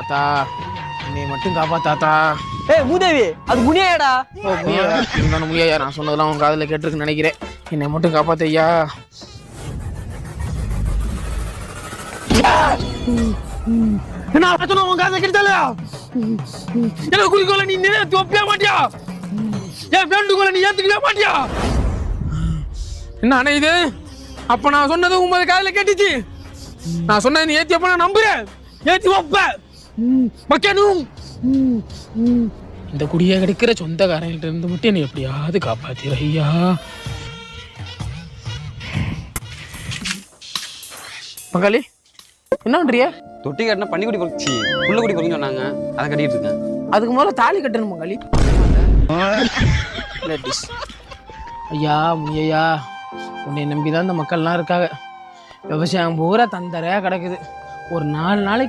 தாத்தா என்னை மட்டும் காப்பாத்தாத்தா. ஏய் மூதேவி, அது முனியாடா. ஓ இருந்தாலும் முடியா, நான் சொன்னதெல்லாம் உன் காதில் கேட்டிருக்குன்னு நினைக்கிறேன். என்னை மட்டும் காப்பாத்த ஐயா. என்ன சொன்ன உன் காதில் கேட்டாலையா? என்ன குறிக்கோளை நீ நினைத்து ஒப்பிய மாட்டியா? என் வேண்டுகோளை நீ ஏத்துக்கவே மாட்டியா? என்ன அண்ணா இது? அப்ப நான் சொன்னது உங்க காதில் கேட்டுச்சு. நான் சொன்னது நீ ஏத்தி அப்ப நான் நம்புறேன். ஏத்தி வைப்ப வைக்கணும். இந்த குடியை கிடைக்கிற சொந்தக்காரங்கிட்ட இருந்து மட்டும் என்னை எப்படியாவது காப்பாத்திர ஐயா. பங்காளி என்ன பண்றிய? தொட்டி கட்டினா பன்னிக்குடி பொறிச்சி புள்ளக்குடி பொறின்னு சொன்னாங்க, அதை கட்டிட்டு இருக்கேன். அதுக்கு முதல்ல தாலி கட்டணும் பங்காளி. ஐயா முனியா, உன்னை நம்பிதான் இந்த மக்கள்லாம் இருக்காங்க. விவசாயம் பூரா தந்தரையா கிடக்குது. ஒரு 4 நாளைக்கு